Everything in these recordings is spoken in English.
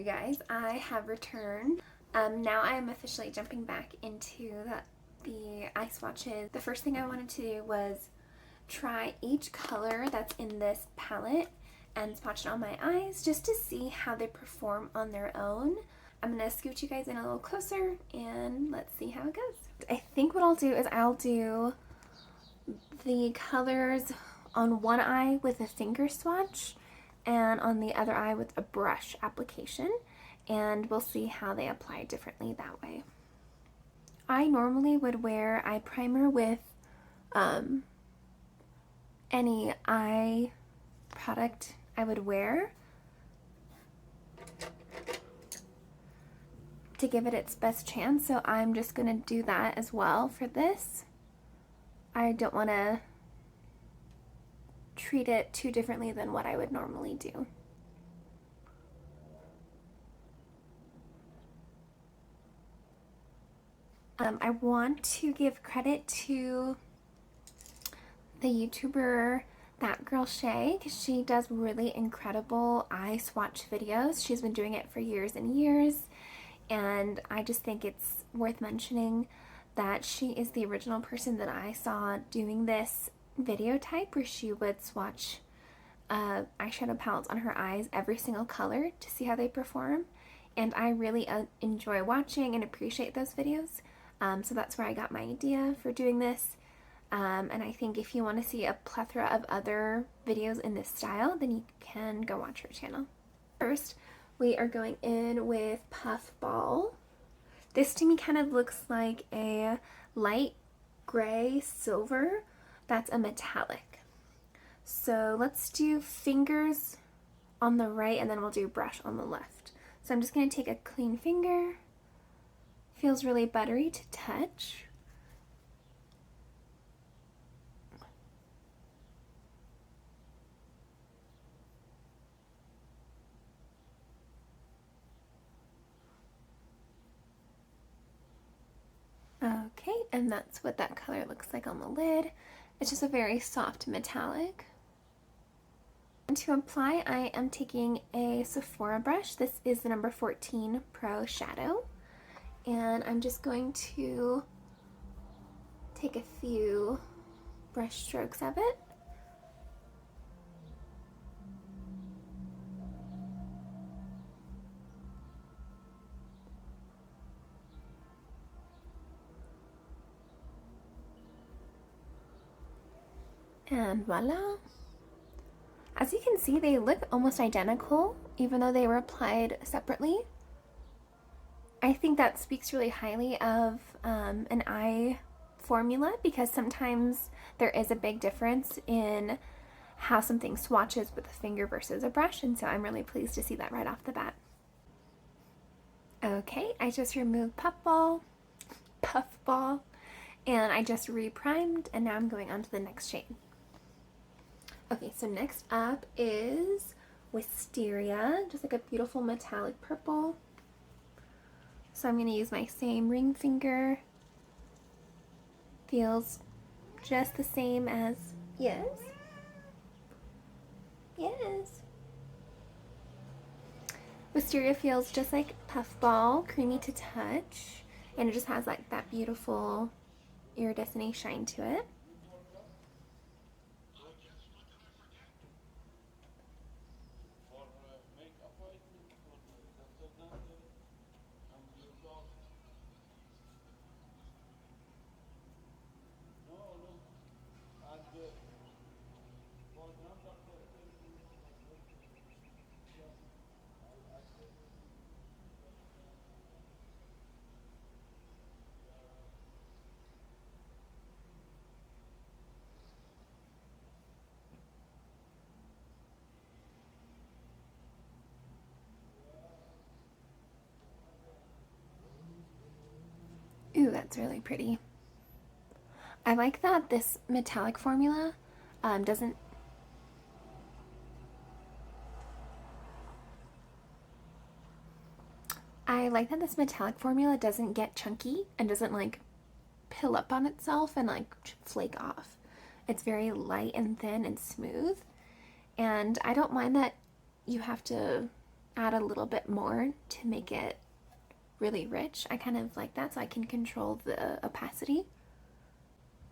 guys, I have returned. Now I am officially jumping back into the eye swatches. The first thing I wanted to do was try each color that's in this palette and swatch it on my eyes just to see how they perform on their own. I'm going to scoot you guys in a little closer and let's see how it goes. I think what I'll do is I'll do the colors on one eye with a finger swatch and on the other eye with a brush application, and we'll see how they apply differently that way. I normally would wear eye primer with any eye product I would wear to give it its best chance, so I'm just going to do that as well for this. I don't want to treat it too differently than what I would normally do. I want to give credit to the YouTuber That Girl Shay, because she does really incredible eye swatch videos. She's been doing it for years and years, and I just think it's worth mentioning that she is the original person that I saw doing this video type where she would swatch eyeshadow palettes on her eyes, every single color, to see how they perform, and I really enjoy watching and appreciate those videos. So that's where I got my idea for doing this, and I think if you want to see a plethora of other videos in this style, then you can go watch her channel. First, we are going in with Puffball. This to me kind of looks like a light gray silver that's a metallic. So let's do fingers on the right and then we'll do brush on the left. So I'm just going to take a clean finger. Feels really buttery to touch. Okay, and that's what that color looks like on the lid. It's just a very soft metallic. And to apply, I am taking a Sephora brush. This is the number 14 Pro Shadow. And I'm just going to take a few brush strokes of it. And voila! As you can see, they look almost identical, even though they were applied separately. I think that speaks really highly of an eye formula, because sometimes there is a big difference in how something swatches with a finger versus a brush, and so I'm really pleased to see that right off the bat. Okay, I just removed Puffball, and I just reprimed, and now I'm going on to the next shade. Okay, so next up is Wisteria, just like a beautiful metallic purple. So I'm going to use my same ring finger. Feels just the same as, yes. Wisteria feels just like Puffball, creamy to touch, and it just has like that beautiful iridescent shine to it. Ooh, that's really pretty. I like that this metallic formula doesn't... I like that this metallic formula doesn't get chunky and doesn't like pill up on itself and like flake off. It's very light and thin and smooth, and I don't mind that you have to add a little bit more to make it really rich. I kind of like that, so I can control the opacity.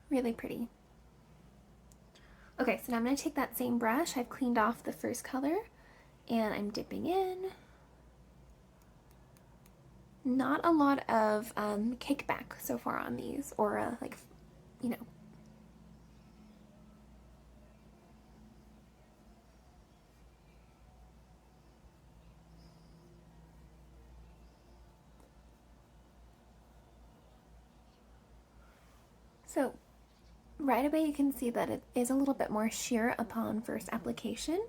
Really pretty. Okay, so now I'm going to take that same brush. I've cleaned off the first color and I'm dipping in. Not a lot of kickback so far on these, or like, you know. So right away you can see that it is a little bit more sheer upon first application.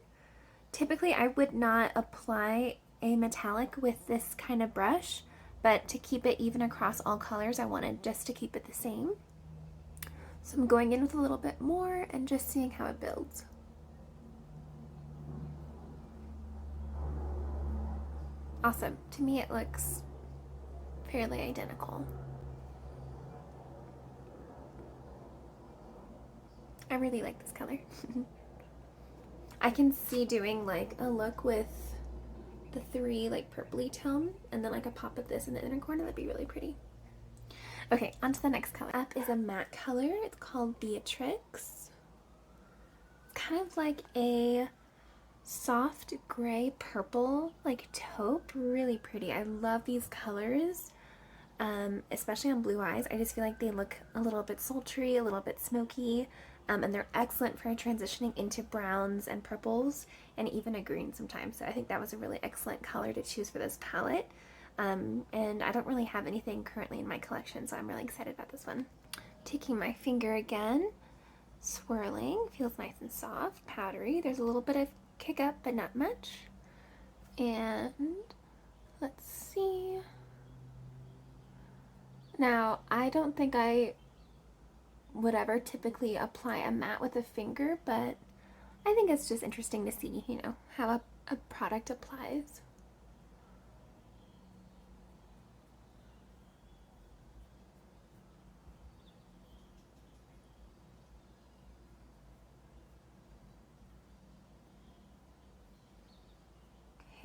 Typically I would not apply a metallic with this kind of brush, but to keep it even across all colors, I wanted just to keep it the same. So I'm going in with a little bit more and just seeing how it builds. Awesome. To me it looks fairly identical. I really like this color. I can see doing like a look with the 3 like purpley tone and then like a pop of this in the inner corner. That'd be really pretty. Okay, on to the next color. Up is a matte color. It's called Beatrix. It's kind of like a soft gray purple like taupe. Really pretty. I love these colors, especially on blue eyes. I just feel like they look a little bit sultry, a little bit smoky. And they're excellent for transitioning into browns and purples and even a green sometimes. So I think that was a really excellent color to choose for this palette. And I don't really have anything currently in my collection, so I'm really excited about this one. Taking my finger again, swirling, feels nice and soft, powdery. There's a little bit of kick up, but not much. And let's see. Now, I don't think I would ever typically apply a matte with a finger, but I think it's just interesting to see, you know, how a product applies.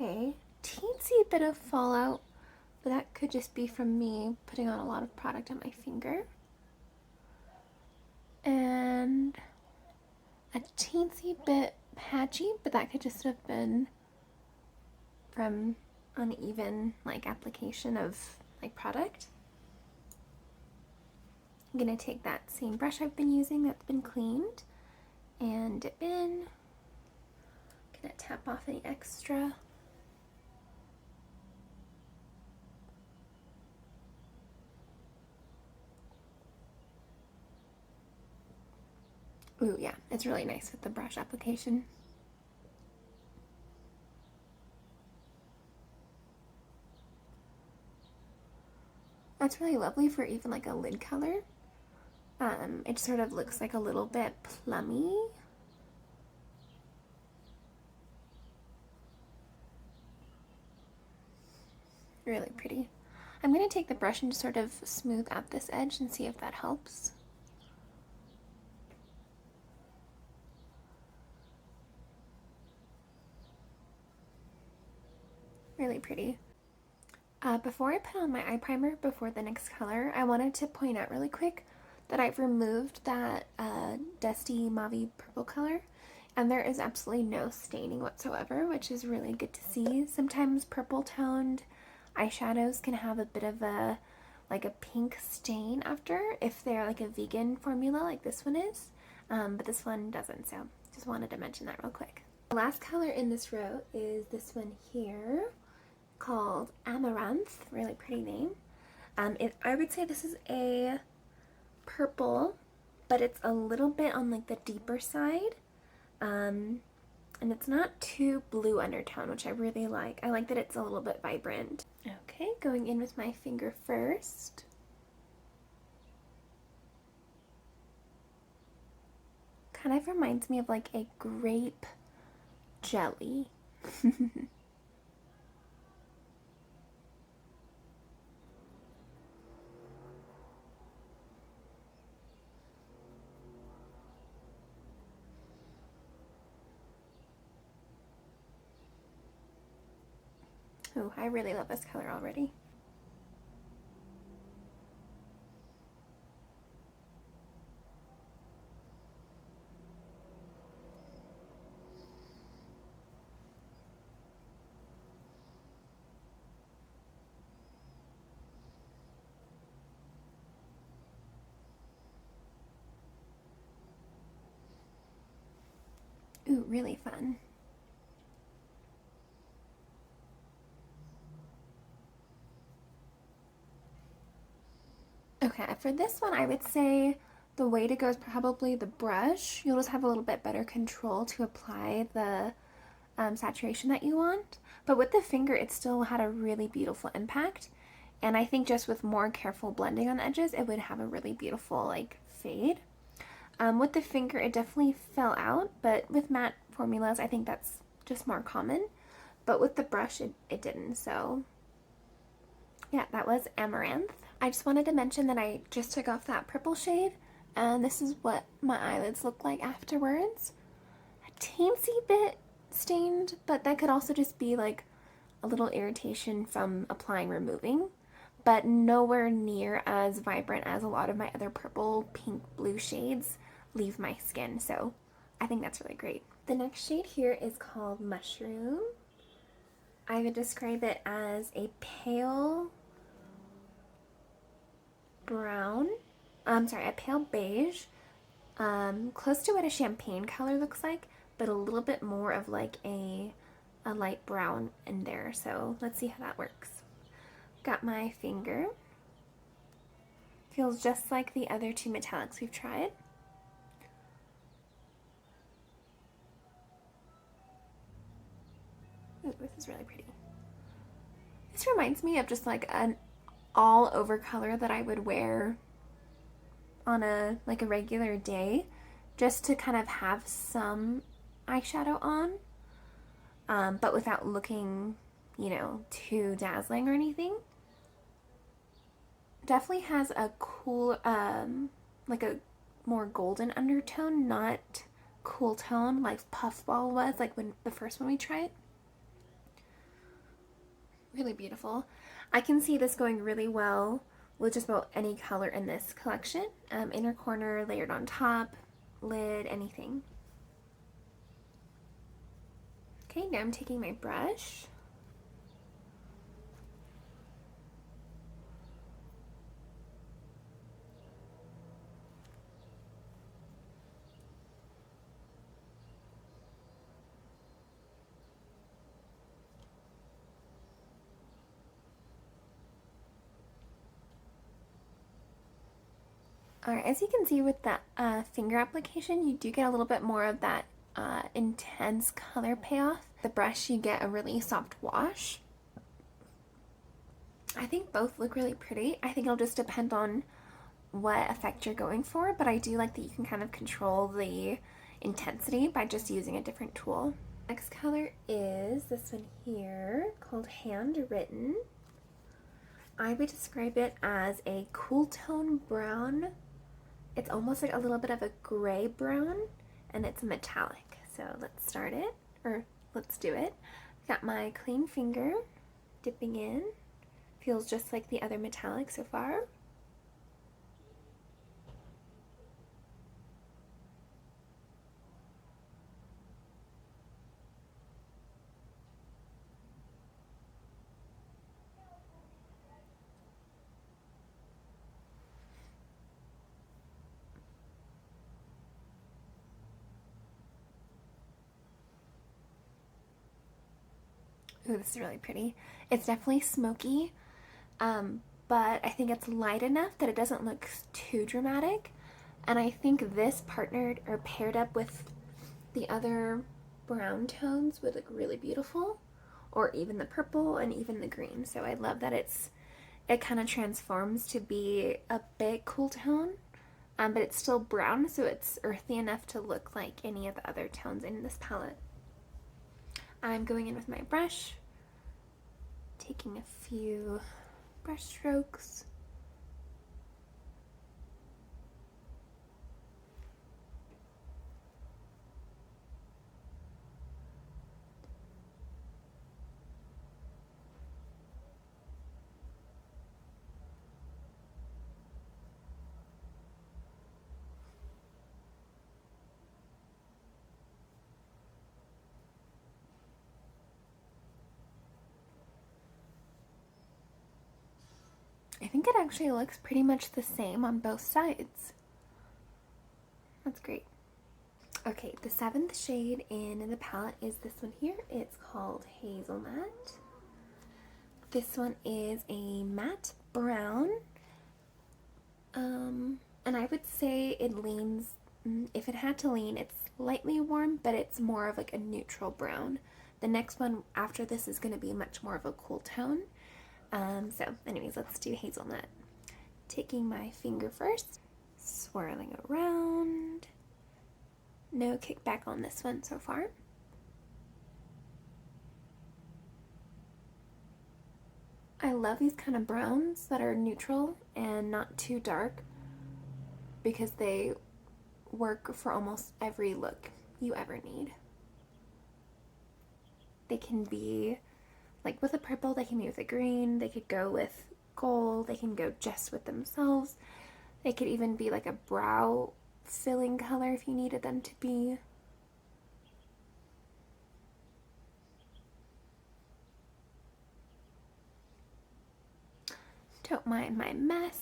Okay, teensy bit of fallout, but that could just be from me putting on a lot of product on my finger. And a teensy bit patchy, but that could just have been from uneven like application of like product. I'm gonna take that same brush I've been using that's been cleaned and dip in. Gonna tap off any extra. Ooh, yeah, it's really nice with the brush application. That's really lovely for even like a lid color. It sort of looks like a little bit plummy. Really pretty. I'm going to take the brush and just sort of smooth out this edge and see if that helps. Really pretty. Before I put on my eye primer before the next color, I wanted to point out really quick that I've removed that dusty mauve purple color, and there is absolutely no staining whatsoever, which is really good to see. Sometimes purple toned eyeshadows can have a bit of a like a pink stain after if they're like a vegan formula like this one is, but this one doesn't, so just wanted to mention that real quick. The last color in this row is this one here called Amaranth. Really pretty name. I would say this is a purple, but it's a little bit on like the deeper side, and it's not too blue undertone, which I really like. I like that it's a little bit vibrant. Okay, going in with my finger first. Kind of reminds me of like a grape jelly. Oh, I really love this color already. Ooh, really fun. Okay, for this one, I would say the way to go is probably the brush. You'll just have a little bit better control to apply the saturation that you want. But with the finger, it still had a really beautiful impact. And I think just with more careful blending on the edges, it would have a really beautiful, like, fade. With the finger, it definitely fell out, but with matte formulas, I think that's just more common. But with the brush, it didn't, so yeah, that was Amaranth. I just wanted to mention that I just took off that purple shade, and this is what my eyelids look like afterwards. A teensy bit stained, but that could also just be like a little irritation from applying removing, but nowhere near as vibrant as a lot of my other purple, pink, blue shades leave my skin, so I think that's really great. The next shade here is called Mushroom. I would describe it as a pale brown, a pale beige, close to what a champagne color looks like, but a little bit more of like a light brown in there. So let's see how that works. Got my finger. Feels just like the other two metallics we've tried. Ooh, this is really pretty. This reminds me of just like an all over color that I would wear on a regular day, just to kind of have some eyeshadow on, but without looking, you know, too dazzling or anything. Definitely has a cool, like a more golden undertone, not cool tone like Puffball was, like when the first one we tried. Really beautiful. I can see this going really well with just about any color in this collection. Inner corner, layered on top, lid, anything. Okay, now I'm taking my brush. Alright, as you can see with that finger application, you do get a little bit more of that intense color payoff. The brush, you get a really soft wash. I think both look really pretty. I think it'll just depend on what effect you're going for, but I do like that you can kind of control the intensity by just using a different tool. Next color is this one here, called Handwritten. I would describe it as a cool tone brown. It's almost like a little bit of a gray brown, and it's metallic. So let's start it, or let's do it. Got my clean finger, dipping in. Feels just like the other metallic so far. Ooh, this is really pretty. It's definitely smoky, but I think it's light enough that it doesn't look too dramatic. And I think this partnered or paired up with the other brown tones would look really beautiful, or even the purple and even the green. So I love that it kind of transforms to be a bit cool tone, but it's still brown, so it's earthy enough to look like any of the other tones in this palette. I'm going in with my brush, taking a few brush strokes. I think it actually looks pretty much the same on both sides. That's great. Okay, the 7th shade in the palette is this one here. It's called Hazelnut. This one is a matte brown. And I would say it leans, if it had to lean, it's slightly warm, but it's more of like a neutral brown. The next one after this is going to be much more of a cool tone. So anyways, let's do Hazelnut. Taking my finger first, swirling around. No kickback on this one so far. I love these kind of browns that are neutral and not too dark because they work for almost every look you ever need. They can be like with a purple, they can be with a green, they could go with gold, they can go just with themselves. They could even be like a brow filling color if you needed them to be. Don't mind my mess.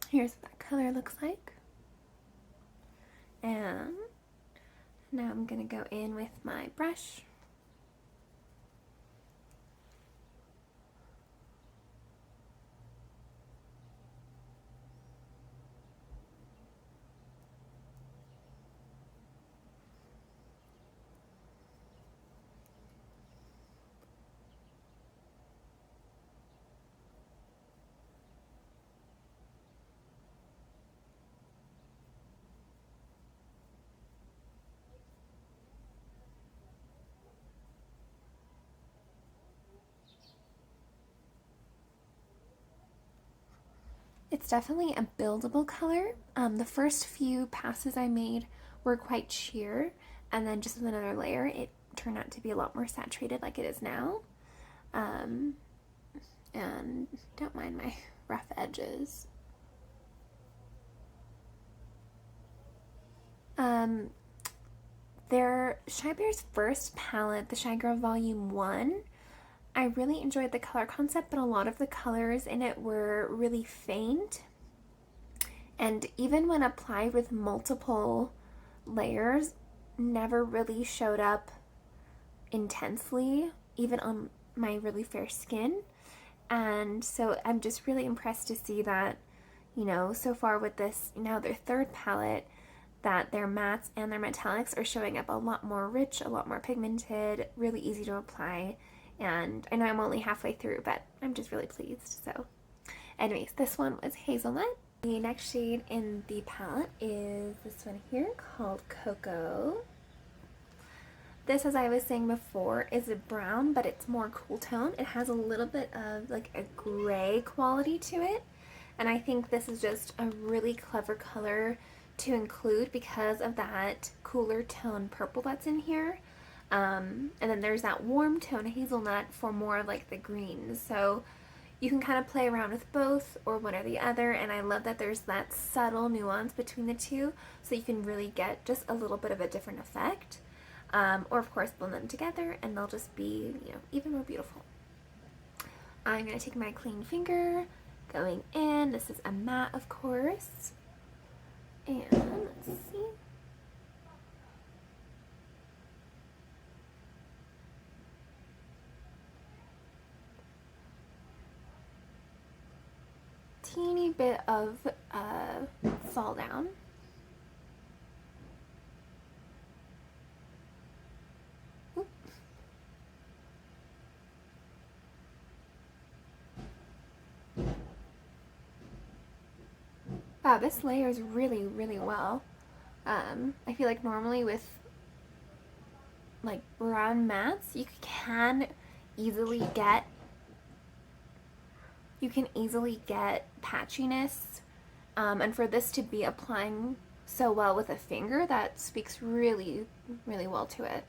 Here's what that color looks like. And now I'm going to go in with my brush. It's definitely a buildable color. The first few passes I made were quite sheer, and then just with another layer, it turned out to be a lot more saturated like it is now. And don't mind my rough edges. Their ShyBear's first palette, the Shy Girl Volume 1, I really enjoyed the color concept, but a lot of the colors in it were really faint. And even when applied with multiple layers, never really showed up intensely, even on my really fair skin. And so I'm just really impressed to see that, you know, so far with this, now their third palette, that their mattes and their metallics are showing up a lot more rich, a lot more pigmented, really easy to apply. And I know I'm only halfway through, but I'm just really pleased. So anyways, this one was Hazelnut. The next shade in the palette is this one here called Cocoa. This, as I was saying before, is a brown, but it's more cool tone. It has a little bit of like a gray quality to it. And I think this is just a really clever color to include because of that cooler tone purple that's in here. And then there's that warm tone hazelnut for more like the greens. So you can kind of play around with both or one or the other, and I love that there's that subtle nuance between the two so you can really get just a little bit of a different effect. Or of course blend them together and they'll just be, you know, even more beautiful. I'm going to take my clean finger, going in. This is a matte, of course. And let's see. Teeny bit of fall down. Oop. Wow, this layers really, really well. I feel like normally with like brown mattes, you can easily get patchiness, and for this to be applying so well with a finger, that speaks really, really well to it.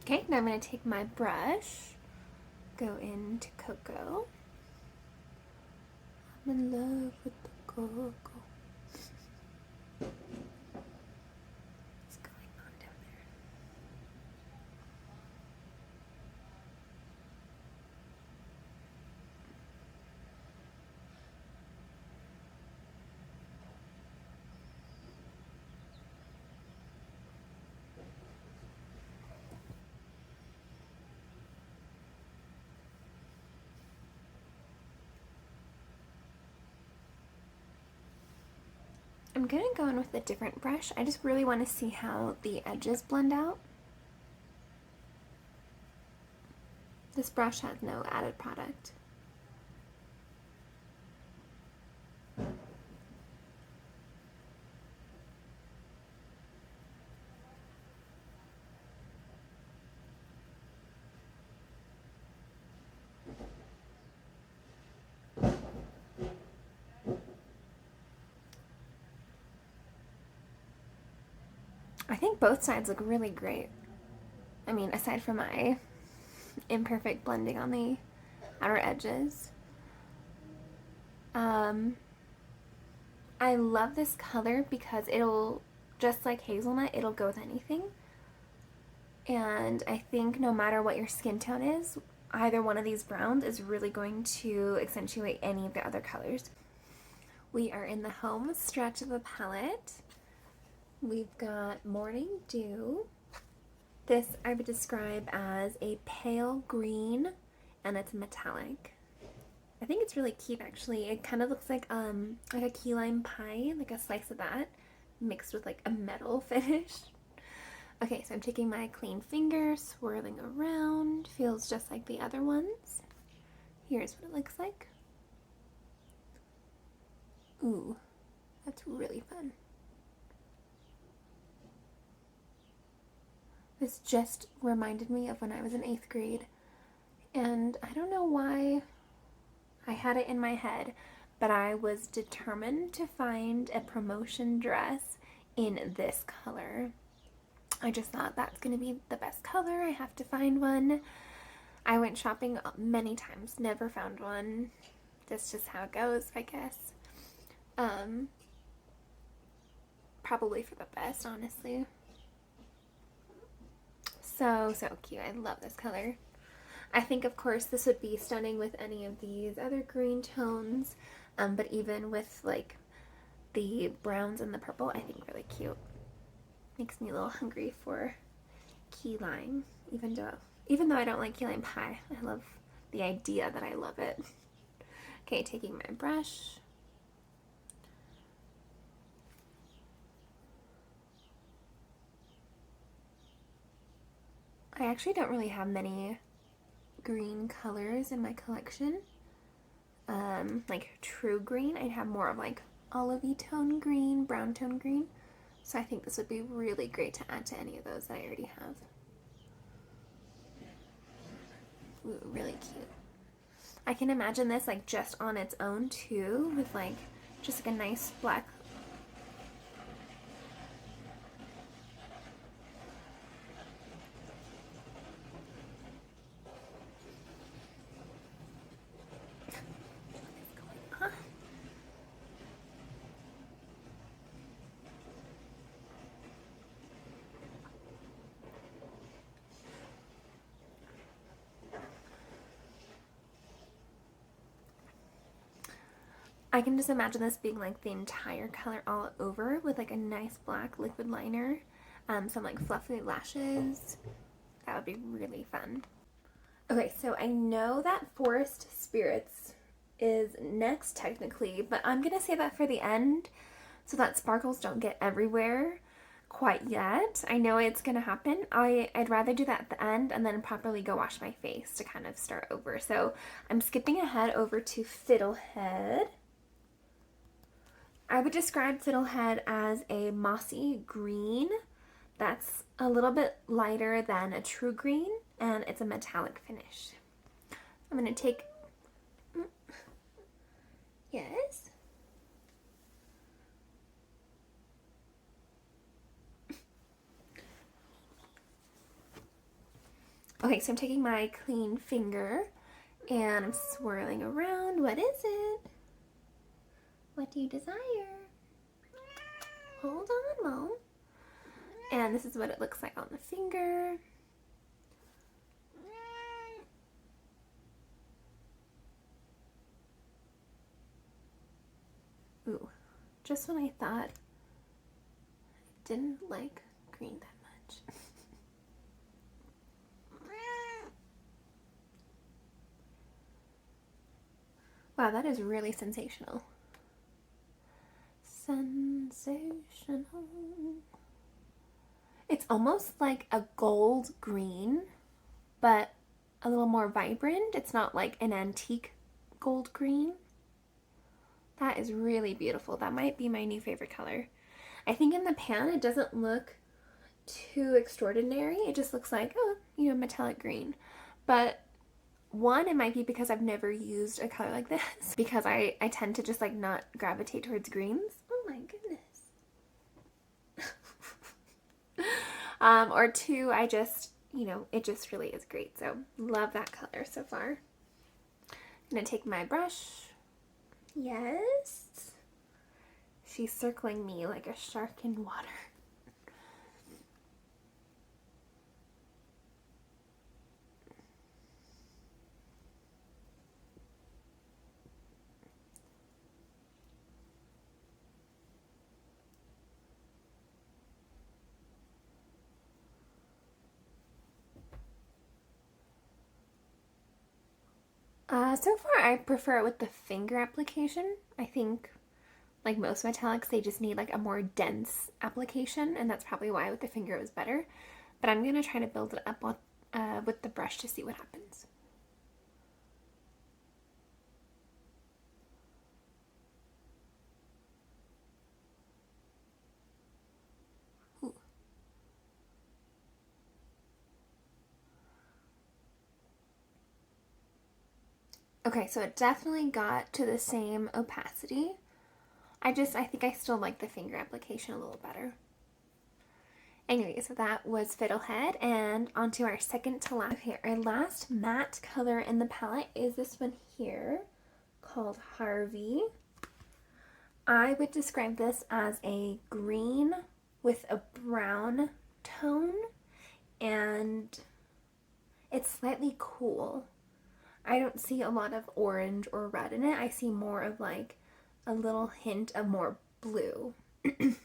Okay, now I'm going to take my brush, go into Cocoa. I'm in love with the cocoa. What's going on down there? I'm gonna go in with a different brush. I just really want to see how the edges blend out. This brush has no added product. I think both sides look really great. I mean, aside from my imperfect blending on the outer edges. I love this color because it'll, just like hazelnut, it'll go with anything. And I think no matter what your skin tone is, either one of these browns is really going to accentuate any of the other colors. We are in the home stretch of the palette. We've got Morning Dew. This I would describe as a pale green, and it's metallic. I think it's really cute actually. It kind of looks like a key lime pie, like a slice of that, mixed with like a metal finish. Okay, so I'm taking my clean finger, swirling around. Feels just like the other ones. Here's what it looks like. Ooh, that's really fun. This just reminded me of when I was in 8th grade, and I don't know why I had it in my head, but I was determined to find a promotion dress in this color. I just thought that's going to be the best color. I have to find one. I went shopping many times, never found one. That's just how it goes, I guess. Probably for the best, honestly. So cute. I love this color. I think, of course, this would be stunning with any of these other green tones, but even with, like, the browns and the purple, I think really cute. Makes me a little hungry for key lime, even though I don't like key lime pie. I love the idea that I love it. Okay, taking my brush. I actually don't really have many green colors in my collection. Like true green. I'd have more of like olivey tone green, brown tone green. So I think this would be really great to add to any of those that I already have. Ooh, really cute. I can imagine this like just on its own too, with like just like a nice black. I can just imagine this being like the entire color all over with like a nice black liquid liner, some like fluffy lashes. That would be really fun. Okay, so I know that Forest Spirits is next technically, but I'm gonna save that for the end so that sparkles don't get everywhere quite yet. I know it's gonna happen. I'd rather do that at the end and then properly go wash my face to kind of start over. So I'm skipping ahead over to Fiddlehead. I would describe Fiddlehead as a mossy green that's a little bit lighter than a true green, and it's a metallic finish. I'm going to take... Yes? Okay, so I'm taking my clean finger and I'm swirling around. What is it? What do you desire? Hold on, Mom. And this is what it looks like on the finger. Ooh, just when I thought I didn't like green that much. Wow, that is really sensational. Sunset. Sensational. It's almost like a gold green, but a little more vibrant. It's not like an antique gold green. That is really beautiful. That might be my new favorite color. I think in the pan it doesn't look too extraordinary. It just looks like, oh, you know, metallic green. But one, it might be because I've never used a color like this, because I tend to just like not gravitate towards greens. Oh my goodness. Or two, I just, you know, it just really is great. So love that color so far. I'm gonna take my brush. Yes. She's circling me like a shark in water. So far I prefer it with the finger application. I think like most metallics, they just need like a more dense application, and that's probably why with the finger it was better. But I'm going to try to build it up with the brush to see what happens. Ooh. Okay, so it definitely got to the same opacity. I think I still like the finger application a little better. Anyway, so that was Fiddlehead, and onto our second to last. Okay, our last matte color in the palette is this one here called Harvey. I would describe this as a green with a brown tone, and it's slightly cool. I don't see a lot of orange or red in it. I see more of like a little hint of more blue, if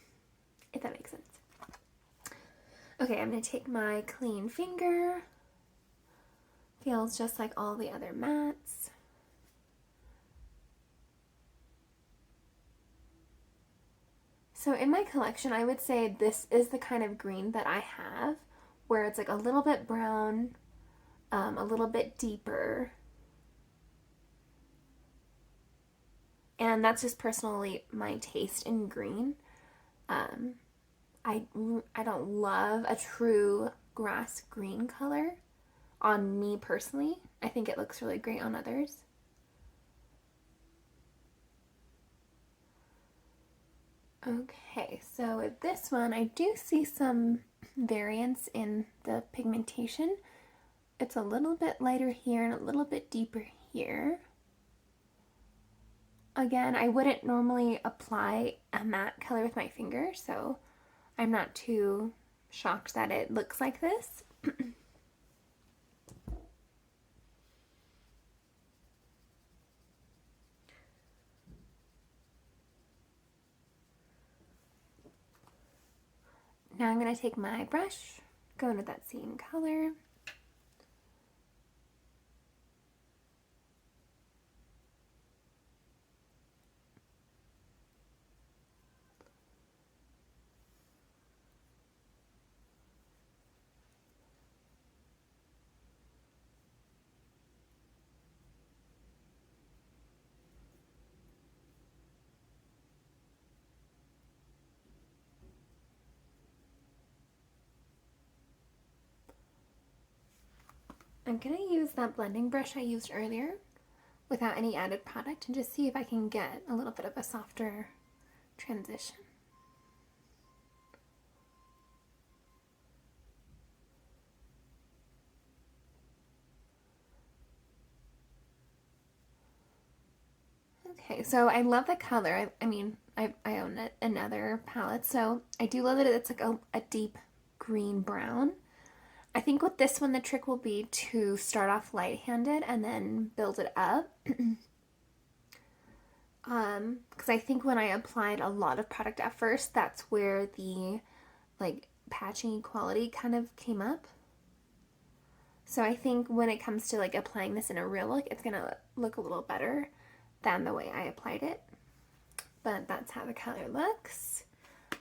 that makes sense. Okay, I'm going to take my clean finger. Feels just like all the other mattes. So in my collection, I would say this is the kind of green that I have, where it's like a little bit brown, a little bit deeper. And that's just personally my taste in green. I don't love a true grass green color on me personally. I think it looks really great on others. Okay, so with this one, I do see some variance in the pigmentation. It's a little bit lighter here and a little bit deeper here. Again, I wouldn't normally apply a matte color with my finger, so I'm not too shocked that it looks like this. Now I'm going to take my brush, go into that same color. I'm going to use that blending brush I used earlier without any added product and just see if I can get a little bit of a softer transition. Okay, so I love the color. I mean, I own another palette, so I do love that it's like a deep green brown. I think with this one, the trick will be to start off light-handed and then build it up. Because I think when I applied a lot of product at first, that's where the like patchy quality kind of came up. So I think when it comes to like applying this in a real look, it's gonna look a little better than the way I applied it. But that's how the color looks.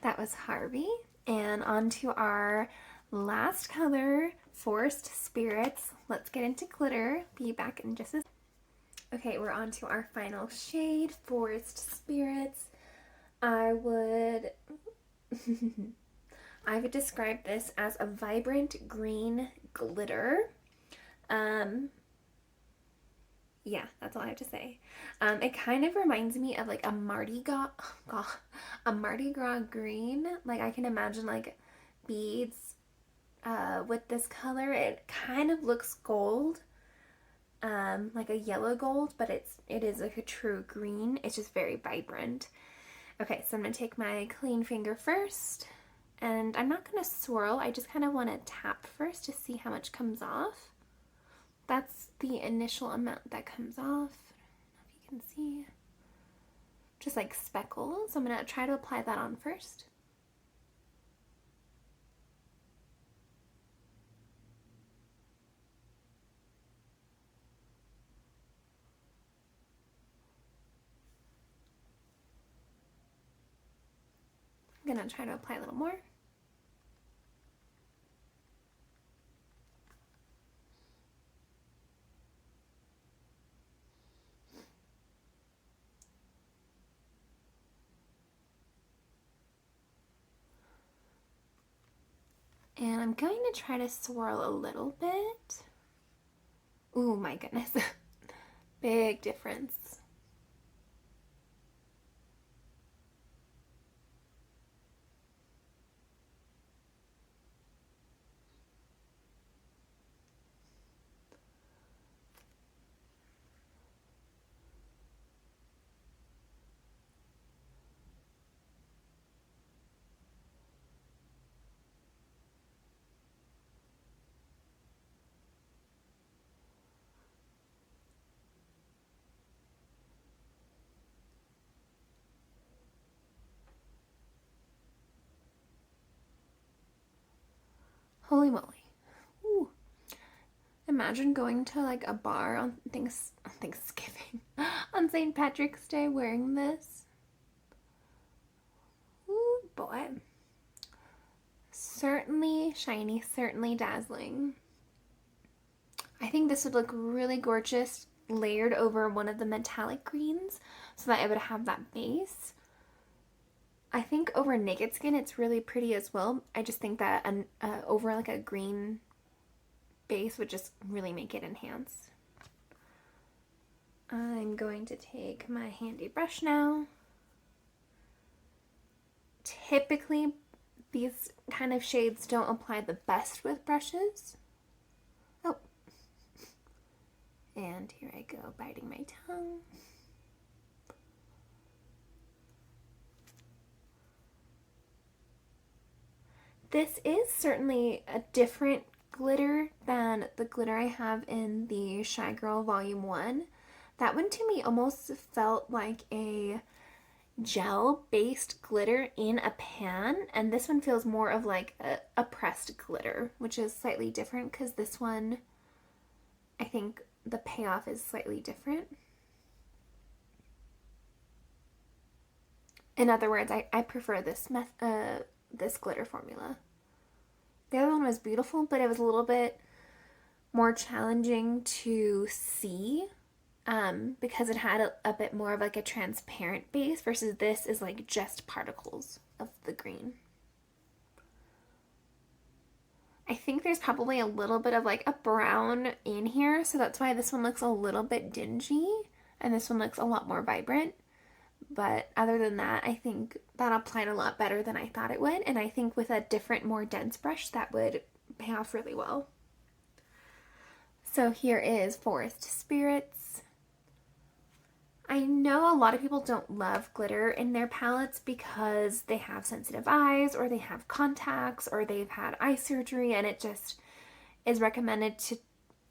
That was Harvey. And on to our last color, Forest Spirits. Let's get into glitter. Be back in just a second. Okay, we're on to our final shade, Forest Spirits. I would describe this as a vibrant green glitter. Yeah, that's all I have to say. It kind of reminds me of like a Mardi Gras green. Like I can imagine like beads with this color. It kind of looks gold, like a yellow gold, but it is like a true green. It's just very vibrant. Okay, so I'm gonna take my clean finger first, and I'm not gonna swirl. I just kind of want to tap first to see how much comes off. That's the initial amount that comes off. I don't know if you can see. Just like speckles. So I'm going to try to apply that on first. I'm going to try to apply a little more. And I'm going to try to swirl a little bit. Ooh, my goodness. Big difference. Holy moly. Ooh. Imagine going to like a bar on Thanksgiving, on St. Patrick's Day wearing this. Ooh, boy. Certainly shiny, certainly dazzling. I think this would look really gorgeous layered over one of the metallic greens so that it would have that base. I think over naked skin it's really pretty as well. I just think that over like a green base would just really make it enhance. I'm going to take my handy brush now. Typically these kind of shades don't apply the best with brushes. Oh. And here I go, biting my tongue. This is certainly a different glitter than the glitter I have in the Shy Girl Volume 1. That one to me almost felt like a gel-based glitter in a pan, and this one feels more of like a pressed glitter, which is slightly different because this one, I think the payoff is slightly different. In other words, I prefer this this glitter formula. The other one was beautiful, but it was a little bit more challenging to see because it had a bit more of like a transparent base versus this is like just particles of the green. I think there's probably a little bit of like a brown in here, so that's why this one looks a little bit dingy and this one looks a lot more vibrant. But other than that, I think that applied a lot better than I thought it would, and I think with a different, more dense brush, that would pay off really well. So here is Forest Spirits. I know a lot of people don't love glitter in their palettes because they have sensitive eyes or they have contacts or they've had eye surgery, and it just is recommended to,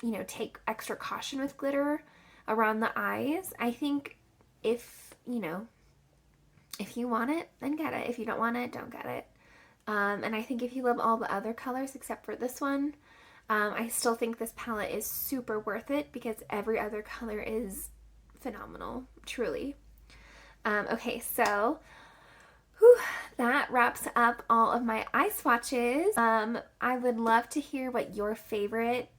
you know, take extra caution with glitter around the eyes. I think if, you know, if you want it, then get it. If you don't want it, don't get it. And I think if you love all the other colors except for this one, I still think this palette is super worth it because every other color is phenomenal, truly. Okay, so Whew, that wraps up all of my eye swatches. I would love to hear what your favorite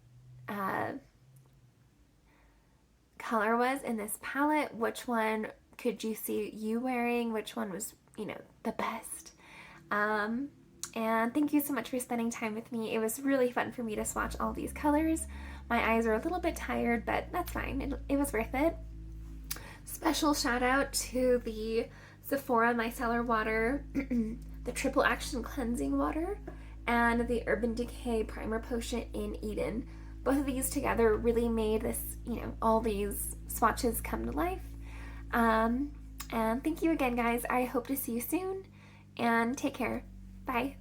color was in this palette. Which one could you see you wearing? Which one was, the best? And thank you so much for spending time with me. It was really fun for me to swatch all these colors. My eyes are a little bit tired, but that's fine. It was worth it. Special shout out to the Sephora Micellar Water, the Triple Action Cleansing Water, and the Urban Decay Primer Potion in Eden. Both of these together really made this, all these swatches come to life. And thank you again, guys. I hope to see you soon, and take care. Bye.